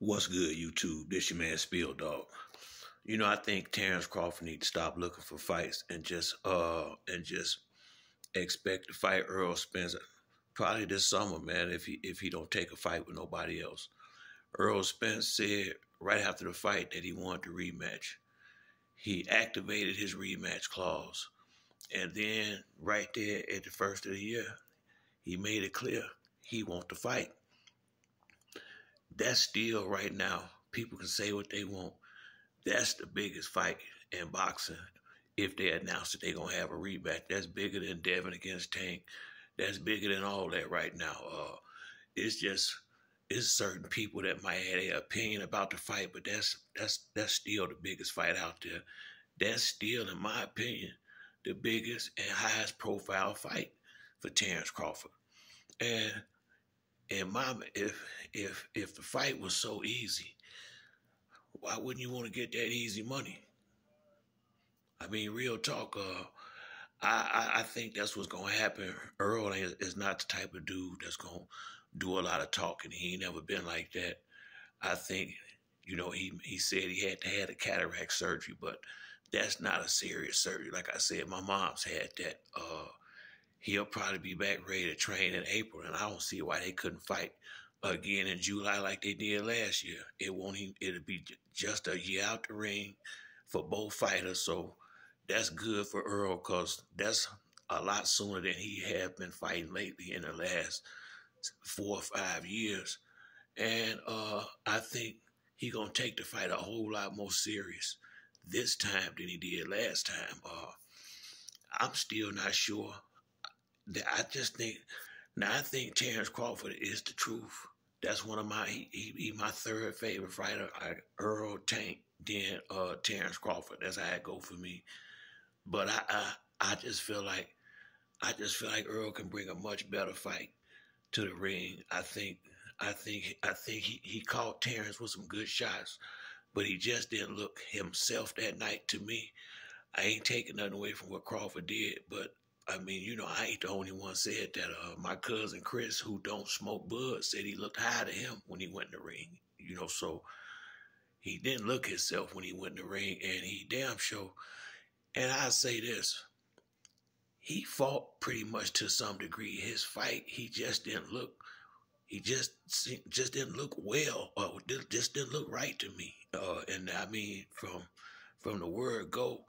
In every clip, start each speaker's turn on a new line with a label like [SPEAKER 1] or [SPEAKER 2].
[SPEAKER 1] What's good, YouTube? This your man Spill Dog. I think Terrence Crawford need to stop looking for fights and just expect to fight Errol Spence probably this summer, man. If he don't take a fight with nobody else. Errol Spence said right after the fight that he wanted to rematch. He activated his rematch clause, and then right there at the first of the year, he made it clear he want to fight. That's still right now. People can say what they want. That's the biggest fight in boxing. If they announce that they're gonna have a rematch, that's bigger than Devin against Tank. That's bigger than all that right now. It's just it's certain people that might have their opinion about the fight, but that's still the biggest fight out there. That's still, in my opinion, the biggest and highest profile fight for Terrence Crawford. And if the fight was so easy, why wouldn't you want to get that easy money? I mean, real talk. I think that's what's gonna happen. Earl is not the type of dude that's gonna do a lot of talking. He ain't never been like that. I think, he said he had to have a cataract surgery, but that's not a serious surgery. Like I said, my mom's had that. He'll probably be back ready to train in April, and I don't see why they couldn't fight again in July like they did last year. It'll be just a year out the ring for both fighters. So that's good for Earl because that's a lot sooner than he have been fighting lately in the last 4 or 5 years. And I think he gonna take the fight a whole lot more serious this time than he did last time. I'm still not sure. I just think now. I think Terrence Crawford is the truth. That's one of he my third favorite fighter. Earl, Tank, then Terrence Crawford. That's how it go for me. But I just feel like Earl can bring a much better fight to the ring. I think he caught Terrence with some good shots, but he just didn't look himself that night to me. I ain't taking nothing away from what Crawford did, but I mean, I ain't the only one said that. My cousin Chris, who don't smoke bud, said he looked high to him when he went in the ring. So he didn't look himself when he went in the ring, and he damn sure. And I say this, he fought pretty much to some degree. His fight, he just didn't look. He just didn't look well, or just didn't look right to me. And I mean, from the word go,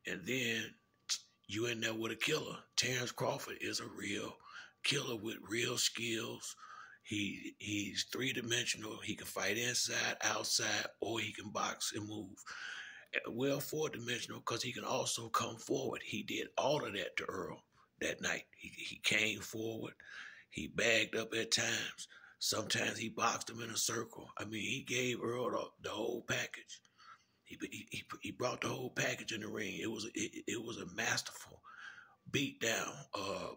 [SPEAKER 1] and then you in there with a killer. Terrence Crawford is a real killer with real skills. He's 3-dimensional. He can fight inside, outside, or he can box and move. Well, 4-dimensional because he can also come forward. He did all of that to Earl that night. He came forward. He bagged up at times. Sometimes he boxed him in a circle. I mean, he gave Earl the whole package. He brought the whole package in the ring. It was a masterful beat down.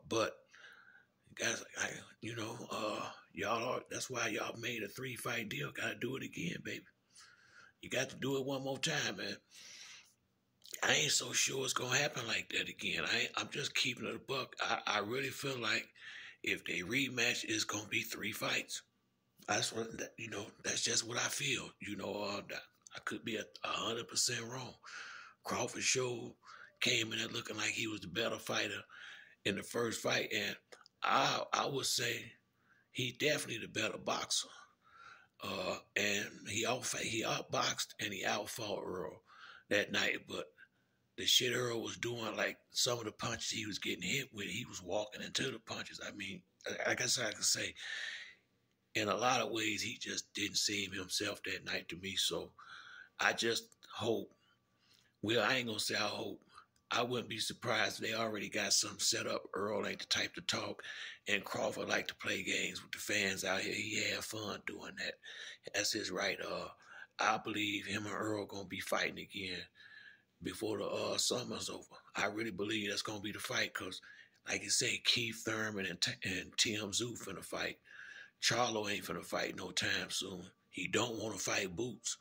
[SPEAKER 1] But guys, y'all that's why y'all made a 3-fight deal. Got to do it again, baby. You got to do it one more time, man. I ain't so sure it's gonna happen like that again. I'm just keeping it a buck. I really feel like if they rematch, it's gonna be 3 fights. That's just what I feel. I could be 100% wrong. Crawford show came in there looking like he was the better fighter in the first fight, and I would say he definitely the better boxer. And he outboxed and he outfought Earl that night. But the shit Earl was doing, like some of the punches he was getting hit with, he was walking into the punches. I mean, I guess I could say, in a lot of ways, he just didn't seem himself that night to me. So I just hope. Well, I ain't gonna say I hope. I wouldn't be surprised if they already got something set up. Earl ain't the type to talk, and Crawford like to play games with the fans out here. He had fun doing that. That's his right. I believe him and Earl gonna be fighting again before the summer's over. I really believe that's gonna be the fight because, like you say, Keith Thurman and Tim Zoo finna fight. Charlo ain't finna fight no time soon. He don't want to fight Boots.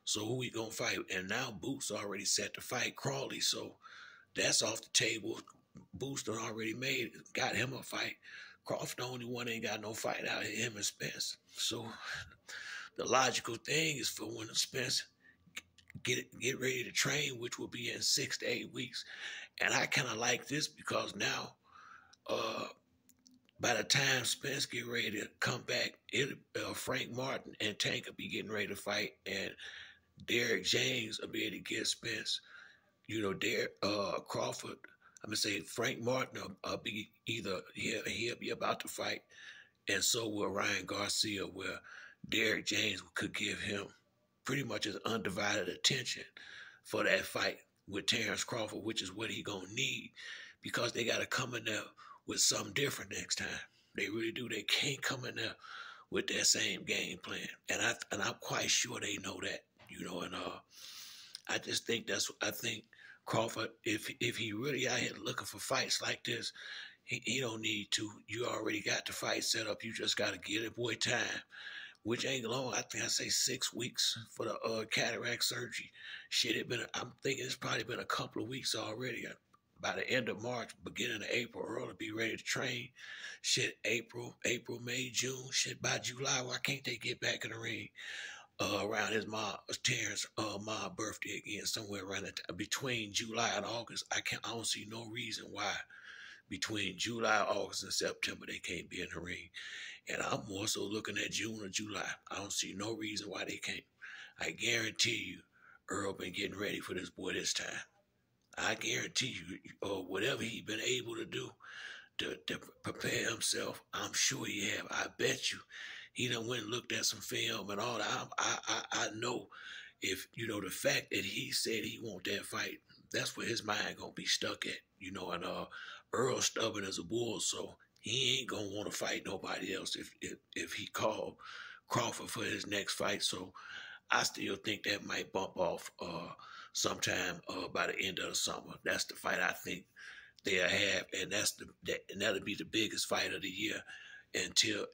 [SPEAKER 1] So who he gonna fight? And now Boots already set to fight Crawley. So that's off the table. Boots done already got him a fight. Crawford the only one ain't got no fight out of him and Spence. So the logical thing is for when Spence get ready to train, which will be in 6 to 8 weeks. And I kind of like this because now, uh, by the time Spence get ready to come back, Frank Martin and Tank will be getting ready to fight, and Derek James will be able to get Spence. Derek Crawford. I'm gonna say Frank Martin will be either he'll be about to fight, and so will Ryan Garcia, where Derek James could give him pretty much his undivided attention for that fight with Terrence Crawford, which is what he gonna need, because they gotta come in there with something different next time. They really do. They can't come in there with that same game plan, and I'm quite sure they know that. And I just think I think Crawford, if he really out here looking for fights like this, he don't need to. You already got the fight set up. You just got to give it boy time, which ain't long. I think I say 6 weeks for the cataract surgery. Shit, I'm thinking it's probably been a couple of weeks already. By the end of March, beginning of April, Earl will be ready to train. Shit, April, May, June. Shit, by July, why can't they get back in the ring? Around his Terrence mom birthday again, somewhere around that between July and August. I don't see no reason why between July, August, and September they can't be in the ring. And I'm more so looking at June or July. I don't see no reason why they can't. I guarantee you, Earl been getting ready for this boy this time. I guarantee you, whatever he been able to do to prepare himself, I'm sure he have. I bet you he done went and looked at some film and all that. I know if, the fact that he said he want that fight, that's where his mind gonna be stuck at, and Earl's stubborn as a bull, so he ain't gonna want to fight nobody else if he called Crawford for his next fight. So I still think that might bump off sometime by the end of the summer. That's the fight I think they'll have, and that'll be the biggest fight of the year until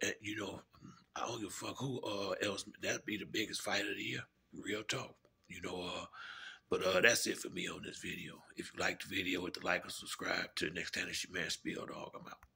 [SPEAKER 1] I don't give a fuck who else. That'll be the biggest fight of the year. Real talk. But that's it for me on this video. If you like the video, hit the like and subscribe. Till next time, it's your man Spill Dog. I'm out.